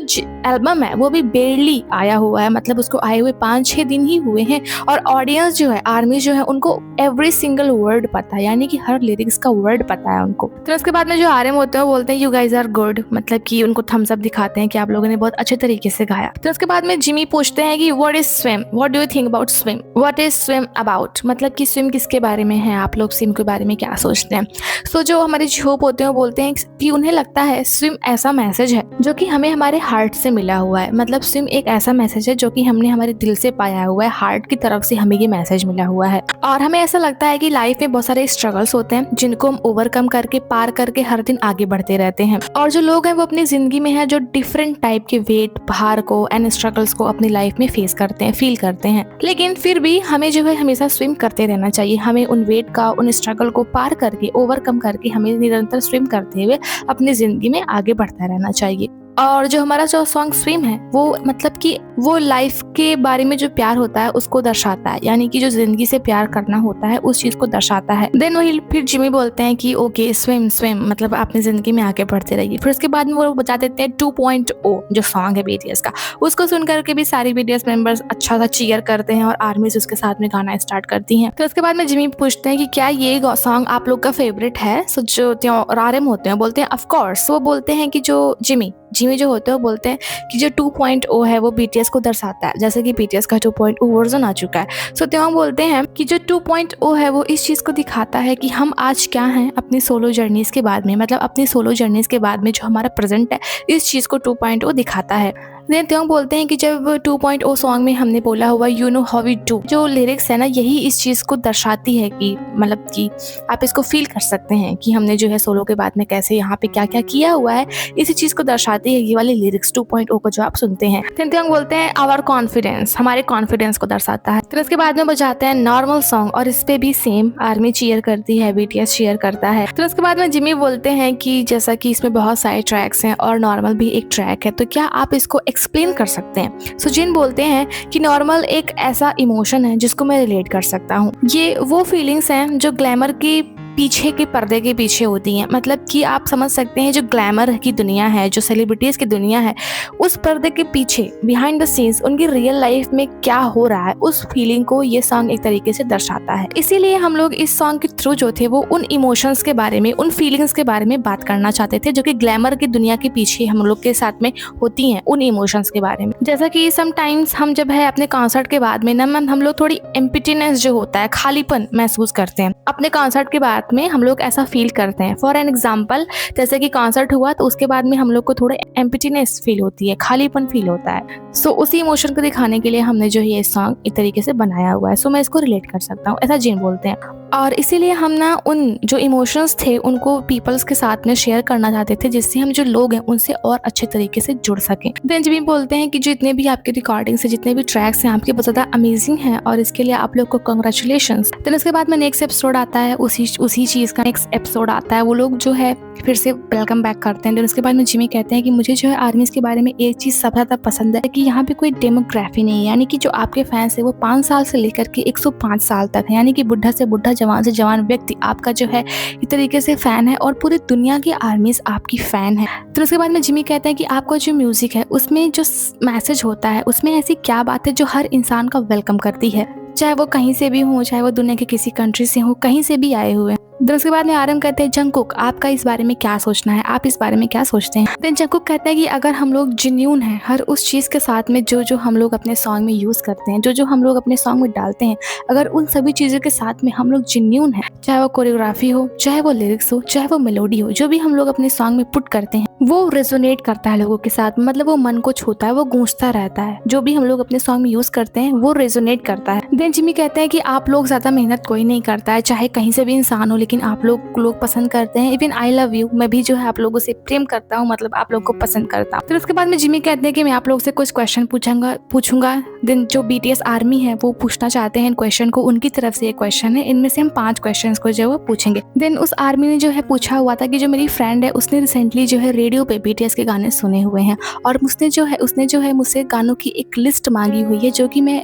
एल्बम है वो भी बेरली आया हुआ है, मतलब उसको आए हुए 5-6 दिन ही हुए हैं, और ऑडियंस जो है आर्मी जो है उनको एवरी सिंगल वर्ड पता है, यानी कि हर लिरिक्स का वर्ड पता है उनको। तो उसके बाद में जो आर्यन होते हैं वो बोलते हैं यू गाइज आर गुड, मतलब कि उनको थम्स अप दिखाते हैं कि आप लोगों ने बहुत अच्छे तरीके से गाया। तो उसके बाद में जिमी पूछते हैं कि what is swim, what do you think about swim, what is swim about, मतलब कि स्विम किसके बारे में है, आप लोग स्विम के बारे में क्या सोचते हैं। सो जो हमारे झोप होते हैं वो बोलते हैं कि उन्हें लगता है स्विम ऐसा मैसेज है जो कि हमें हमारे हार्ट से मिला हुआ है, मतलब स्विम एक ऐसा मैसेज है जो कि हमने हमारे दिल से पाया हुआ है, हार्ट की तरफ से हमें ये मैसेज मिला हुआ है। और हमें ऐसा लगता है कि लाइफ में बहुत सारे स्ट्रगल्स होते हैं जिनको हम ओवरकम करके पार करके हर दिन आगे बढ़ते रहते हैं, और जो लोग हैं वो अपनी जिंदगी में है जो डिफरेंट टाइप के वेट, भार को एंड स्ट्रगल्स को अपनी लाइफ में फेस करते हैं, फील करते हैं, लेकिन फिर भी हमें जो है हमेशा स्विम करते रहना चाहिए। हमें उन वेट का, उन स्ट्रगल को पार करके, ओवरकम करके हमें निरंतर स्विम करते हुए अपनी जिंदगी में आगे बढ़ता रहना चाहिए। और जो हमारा जो सॉन्ग स्विम है वो मतलब कि वो लाइफ के बारे में जो प्यार होता है उसको दर्शाता है, यानी कि जो जिंदगी से प्यार करना होता है उस चीज को दर्शाता है। देन वही फिर जिमी बोलते हैं कि ओके स्विम स्विम, मतलब अपनी जिंदगी में आगे बढ़ते रहिए। फिर उसके बाद में वो बता देते हैं 2.0 जो सॉन्ग है बीटीएस का, उसको सुन करके भी सारी बीटीएस मेंबर्स अच्छा सा चीयर करते हैं और आर्मीज उसके साथ में गाना स्टार्ट करती हैं। तो उसके बाद में जिमी पूछते हैं कि क्या ये सॉन्ग आप लोग का फेवरेट है। सो जो आर्यन होते हैं बोलते हैं ऑफ कोर्स। वो बोलते हैं कि जो जिमी जो होते हैं वो बोलते हैं कि जो 2.0 है वो बीटीएस को दर्शाता है, जैसे कि बीटीएस का 2.0 वर्जन आ चुका है। सो त्योंग बोलते हैं कि जो 2.0 है वो इस चीज़ को दिखाता है कि हम आज क्या हैं अपनी सोलो जर्नीज के बाद में, मतलब अपनी सोलो जर्नीज के बाद में जो हमारा प्रेजेंट है इस चीज़ को 2.0 दिखाता है। देन त्योंग बोलते हैं कि जब 2.0 सॉन्ग में हमने बोला हुआ you know how we do, जो लिरिक्स है ना यही इस चीज़ को दर्शाती है कि मतलब कि आप इसको फील कर सकते हैं कि हमने जो है सोलो के बाद में कैसे यहाँ पे क्या क्या किया हुआ है, इसी चीज़ को दर्शाती है ये वाली लिरिक्स 2.0 को जो आप सुनते हैं। देन त्योंग बोलते हैं आवर कॉन्फिडेंस, हमारे कॉन्फिडेंस को दर्शाता है। तो इसके बाद में बजाते हैं नॉर्मल सॉन्ग, और इस पे भी सेम आर्मी चीयर करती है, बीटीएस चीयर करता है। तो उसके बाद में जिमी बोलते हैं कि जैसा कि इसमें बहुत सारे ट्रैक्स हैं और नॉर्मल भी एक ट्रैक है, तो क्या आप इसको एक्सप्लेन कर सकते हैं। सो जिन बोलते हैं कि नॉर्मल एक ऐसा इमोशन है जिसको मैं रिलेट कर सकता हूँ, ये वो फीलिंग्स हैं जो ग्लैमर की पीछे के पर्दे के पीछे होती हैं, मतलब कि आप समझ सकते हैं जो ग्लैमर की दुनिया है, जो सेलिब्रिटीज़ की दुनिया है, उस पर्दे के पीछे बिहाइंड द सीन्स उनकी रियल लाइफ में क्या हो रहा है उस फीलिंग को ये सॉन्ग एक तरीके से दर्शाता है। इसीलिए हम लोग इस सॉन्ग के थ्रू जो थे वो उन इमोशंस के बारे में, उन फीलिंग्स के बारे में बात करना चाहते थे जो कि ग्लैमर की दुनिया के पीछे हम लोग के साथ में होती हैं, उन इमोशंस के बारे में। जैसा कि समटाइम्स हम जब है अपने कॉन्सर्ट के बाद में ना हम लोग थोड़ी एम्प्टीनेस जो होता है, खालीपन महसूस करते हैं। अपने कॉन्सर्ट के बाद साथ में हम लोग ऐसा फील करते हैं। फॉर एन एग्जाम्पल, जैसे कि कॉन्सर्ट हुआ तो उसके बाद में हम लोग को थोड़ा एम्प्टीनेस फील होती है, खालीपन फील होता है। सो उसी इमोशन को दिखाने के लिए हमने जो है ये सॉन्ग एक तरीके से बनाया हुआ है। सो मैं इसको रिलेट कर सकता हूँ, ऐसा जिन बोलते हैं। और इसीलिए हम ना उन जो इमोशंस थे उनको पीपल्स के साथ में शेयर करना चाहते थे, जिससे हम जो लोग हैं उनसे और अच्छे तरीके से जुड़ सकें। देन जिमी बोलते हैं कि जितने भी आपके रिकॉर्डिंग्स है, जितने भी ट्रैक्स हैं आपके, बहुत ज़्यादा अमेजिंग हैं और इसके लिए आप लोग को कंग्रेचुलेशंस। देन उसके बाद में नेक्स्ट एपिसोड आता है, उसी चीज़ का नेक्स्ट एपिसोड आता है। वो लोग जो है फिर से वेलकम बैक करते हैं। देन उसके बाद में जिमी कहते हैं कि मुझे जो है आर्मीज के बारे में एक चीज़ सबसे ज़्यादा पसंद है कि यहाँ पे कोई डेमोग्राफी नहीं है, यानी कि जो आपके फैंस है वो 5 साल से लेकर के 105 साल तक है, यानी कि बुढ़ा से बुढ़ा, जवान से जवान व्यक्ति आपका जो है इस तरीके से फैन है और पूरी दुनिया की आर्मीज आपकी फैन है। तो उसके बाद में जिमी कहता है कि आपका जो म्यूजिक है उसमें जो मैसेज होता है उसमें ऐसी क्या बात है जो हर इंसान का वेलकम करती है, चाहे वो कहीं से भी हो, चाहे वो दुनिया के किसी कंट्री से हो, कहीं से भी आए हुए। देन उसके बाद में आरएम कहते हैं जंगकुक आपका इस बारे में क्या सोचना है, आप इस बारे में क्या सोचते हैं। देन जंगकुक कहता है कि अगर हम लोग जेन्युइन हैं हर उस चीज़ के साथ में जो हम लोग अपने सॉन्ग में यूज़ करते हैं, जो हम लोग अपने सॉन्ग में डालते हैं, अगर उन सभी चीज़ों के साथ में हम लोग जेन्युइन हैं, चाहे वो कोरियोग्राफी हो, चाहे वो लिरिक्स हो, चाहे वो मेलोडी हो, जो भी हम लोग अपने सॉन्ग में पुट करते हैं वो रेजोनेट करता है लोगों के साथ, मतलब वो मन को छूता है, वो गूंजता रहता है। जो भी हम लोग अपने सॉन्ग में यूज़ करते हैं वो रेजोनेट करता है। देन जिमी कहते हैं कि आप लोग ज़्यादा मेहनत कोई नहीं करता है, चाहे कहीं से भी इंसान हो, लेकिन आप लोग पसंद करते हैं। इवन आई लव यू, मैं भी जो है आप लोगों से प्रेम करता हूँ, मतलब आप लोग को पसंद करता हूँ। फिर उसके बाद में जिमी कहते हैं कि मैं आप लोग से कुछ क्वेश्चन पूछूंगा। देन जो BTS आर्मी है वो पूछना चाहते हैं इन क्वेश्चन को, उनकी तरफ से ये क्वेश्चन है, इनमें से हम 5 क्वेश्चन को जो है वो पूछेंगे। देन उस आर्मी ने जो है पूछा हुआ था कि जो मेरी फ्रेंड है उसने रिसेंटली जो है रेडियो पे BTS के गाने सुने हुए हैं और उसने जो है मुझसे गानों की एक लिस्ट मांगी हुई है, जो कि मैं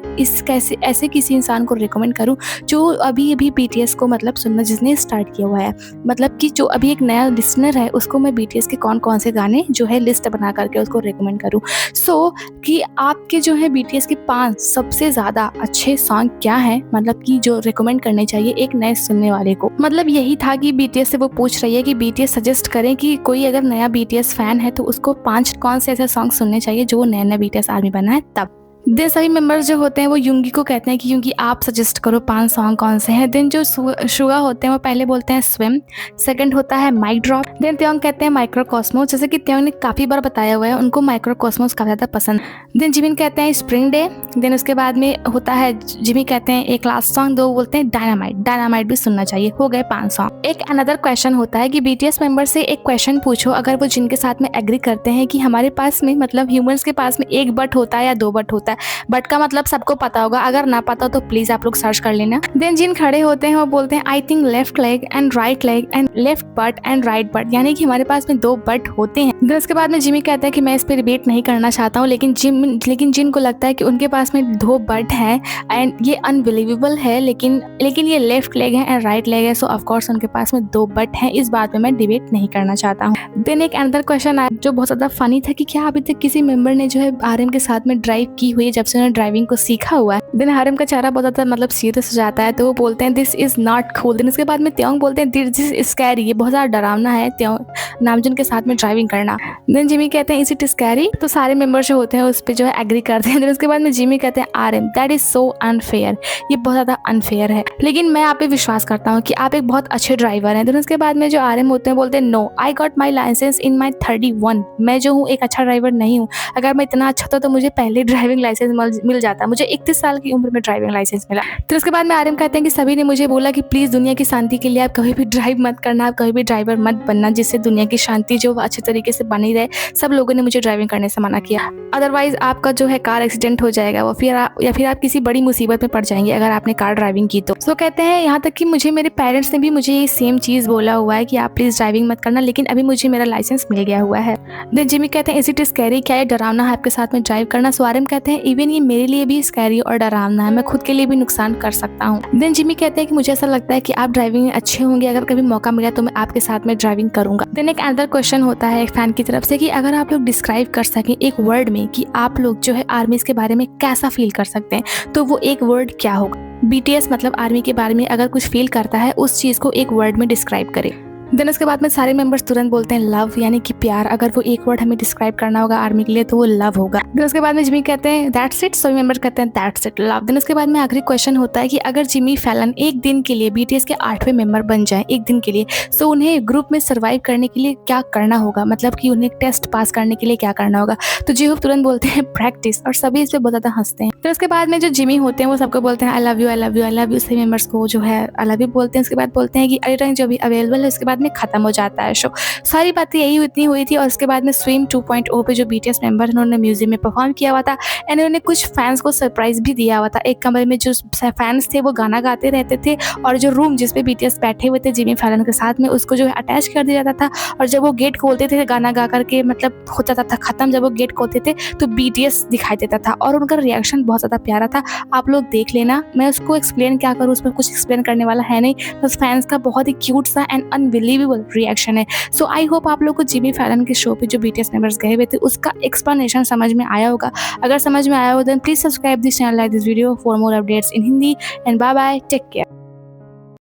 ऐसे किसी इंसान को रिकमेंड करूं जो अभी BTS को मतलब सुनना, जिसने स्टार्ट किया हुआ है, मतलब कि जो अभी एक नया लिसनर है उसको मैं BTS के कौन से गाने जो है लिस्ट बना करके उसको रिकमेंड करूं। सो कि आपके जो है BTS के 5 सबसे ज़्यादा अच्छे सॉन्ग क्या हैं, मतलब कि जो रिकमेंड करने चाहिए एक नए सुनने वाले को। मतलब यही था कि BTS से वो पूछ रही है कि BTS सजेस्ट करें कि कोई अगर नया BTS फैन है तो उसको 5 कौन से ऐसे सॉन्ग सुनने चाहिए जो नया BTS आर्मी बना है तब। देन सभी मेंबर्स जो होते हैं वो युंगी को कहते हैं कि युंगी आप सजेस्ट करो 5 सॉन्ग कौन से हैं। देन जो शुगा होते हैं वो पहले बोलते हैं स्विम, सेकंड होता है माइक ड्रॉप। देन त्योंग कहते हैं माइक्रोकॉस्मोस, जैसे कि त्योंग ने काफ़ी बार बताया हुआ है उनको माइक्रोकॉस्मोस काफ़ी ज़्यादा पसंद। देन जिमिन कहते हैं स्प्रिंग डे। देन उसके बाद में होता है जिमी कहते हैं एक लास्ट सॉन्ग, 2 बोलते हैं डायनामाइट भी सुनना चाहिए। हो गए 5 सॉन्ग। एक अनदर क्वेश्चन होता है कि BTS मेंबर से एक क्वेश्चन पूछो, अगर वो जिनके साथ में एग्री करते हैं कि हमारे पास में मतलब ह्यूमंस के पास में 1 बट होता है या 2 बट होता है। बट का मतलब सबको पता होगा, अगर ना पता हो तो प्लीज आप लोग सर्च कर लेना। देन जिन खड़े होते हैं वो बोलते हैं I think left leg and right leg and left but and right but, यानी कि हमारे पास में 2 बट होते हैं। देन उसके बाद में जिमी कहता है कि मैं इस पर डिबेट नहीं करना चाहता हूँ, लेकिन जिनको लगता है कि उनके पास में 2 बट है एंड ये अनबिलीवेबल है, लेकिन ये लेफ्ट लेग है एंड राइट लेग है, सो ऑफकोर्स उनके पास में 2 बट है, इस बात में मैं डिबेट नहीं करना चाहता हूँ। देन एक अनदर क्वेश्चन आया जो बहुत ज्यादा फनी था कि क्या अभी तक किसी मेंबर ने जो है RM के साथ में ड्राइव की हुई है जब से उन्होंने ड्राइविंग को सीखा हुआ है। देन RM का चेहरा बहुत ज्यादा मतलब सीरियस हो जाता है, तो वो बोलते हैं this is not cool. Then उसके बाद में त्योंग बोलते हैं दिस इज स्कैरी, ये बहुत ज्यादा डरावना है त्योंग नामजून के साथ में ड्राइविंग करना। देन जिमी कहते हैं इज इट स्कैरी, तो सारे मेंबर जो होते हैं उस पर जो है एग्री करते हैं। देन उसके बाद में जिमी कहते हैं RM that is so unfair, ये बहुत ज्यादा अनफेयर है, लेकिन मैं आप पे विश्वास करता हूँ कि आप एक बहुत अच्छे ड्राइवर हैं। देन उसके बाद में जो RM होते हैं बोलते हैं no I got my license in my 31, मैं जो हूँ एक अच्छा ड्राइवर नहीं हूँ, अगर मैं इतना अच्छा था तो मुझे पहले ड्राइविंग लाइसेंस मिल जाता, मुझे 31 साल की उम्र में ड्राइविंग लाइसेंस मिला। तो उसके बाद में RM कहते हैं कि सभी ने मुझे बोला कि प्लीज दुनिया की शांति के लिए आप कभी भी ड्राइव मत करना, आप कभी भी ड्राइवर मत बनना, जिससे दुनिया की शांति जो अच्छे तरीके से बनी रहे। सब लोगों ने मुझे ड्राइविंग करने से मना किया, अदरवाइज आपका जो है कार एक्सीडेंट हो जाएगा वो या फिर आप किसी बड़ी मुसीबत में पड़ जाएंगे अगर आपने कार ड्राइविंग की तो। सो कहते हैं यहाँ तक कि मुझे मेरे पेरेंट्स ने भी मुझे ये सेम चीज़ बोला हुआ है कि आप प्लीज ड्राइविंग मत करना, लेकिन अभी मुझे मेरा लाइसेंस मिल गया हुआ है। देन जिमी कहते हैं इज इट स्कैरी, क्या ये डरावना है आपके साथ में ड्राइव करना। सो RM कहते हैं इवन ये मेरे लिए भी स्कैरी और डरावना है, मैं खुद के लिए भी नुकसान कर सकता हूँ। देन जिमी कहते हैं कि मुझे ऐसा लगता है कि आप ड्राइविंग में अच्छे होंगे, अगर कभी मौका मिला तो मैं आपके साथ में ड्राइविंग करूंगा। देन एक अनदर क्वेश्चन होता है एक फैन की तरफ से कि अगर आप लोग डिस्क्राइब कर सकें एक वर्ड में कि आप लोग जो है आर्मीज के बारे में कैसा फील कर सकते हैं, तो वो एक वर्ड क्या होगा। BTS मतलब आर्मी के बारे में अगर कुछ फील करता है उस चीज को एक वर्ड में डिस्क्राइब करें। देन उसके बाद में सारे मेंबर्स तुरंत बोलते हैं लव, यानी कि प्यार। अगर वो एक वर्ड हमें डिस्क्राइब करना होगा आर्मी के लिए तो वो लव होगा। देन उसके बाद में जिमी कहते हैं दैट्स इट, सभी मेंबर्स कहते हैं दैट्स इट, लव। देन उसके बाद में आखिरी क्वेश्चन होता है कि अगर जिमी फैलन एक दिन के लिए बीटीएस के 8वें मेंबर बन जाए एक दिन के लिए, तो उन्हें ग्रुप में सर्वाइव करने के लिए क्या करना होगा, मतलब कि उन्हें टेस्ट पास करने के लिए क्या करना होगा। तो जी होप तुरंत बोलते हैं प्रैक्टिस, और सभी इस पे बहुत ज़्यादा हंसते हैं। फिर उसके बाद में जो जिमी होते हैं वो सबको बोलते हैं I love you, I love you, I love you. सभी मेंबर्स को जो है आई लव यू बोलते हैं। उसके बाद बोलते हैं कि अरे जो भी अवेलेबल है, उसके बाद में खत्म हो जाता है शो। सारी बातें यही इतनी हुई थी। और उसके बाद में स्विम 2.0 पे जो बीटीएस मेंबर उन्होंने म्यूजियम में परफॉर्म किया हुआ था, एंड उन्होंने कुछ फैंस को सरप्राइज भी दिया हुआ था। एक कमरे में जो फैंस थे वो गाना गाते रहते थे, और जो रूम जिसपे बीटीएस बैठे हुए थे जिमी फैलन के साथ में, उसको जो है अटैच कर दिया जाता था। और जब वो गेट खोलते थे गाना गा करके, मतलब हो जाता था खत्म, जब वो गेट खोलते थे तो बीटीएस दिखाई देता था, और उनका रिएक्शन बहुत ज़्यादा प्यारा था। आप लोग देख लेना, मैं उसको एक्सप्लेन क्या करूँ, उसमें कुछ एक्सप्लेन करने वाला है नहीं, बस फैंस का बहुत ही क्यूट सा एंड अनबिलीवेबल रिएक्शन है। सो आई होप आप लोग को जिमी फैलन के शो पे जो बीटीएस मेंबर्स गए हुए थे उसका एक्सप्लेनेशन समझ में आया होगा। अगर समझ में आया हो then please subscribe this channel, like this video for more updates in Hindi, and bye bye, take care.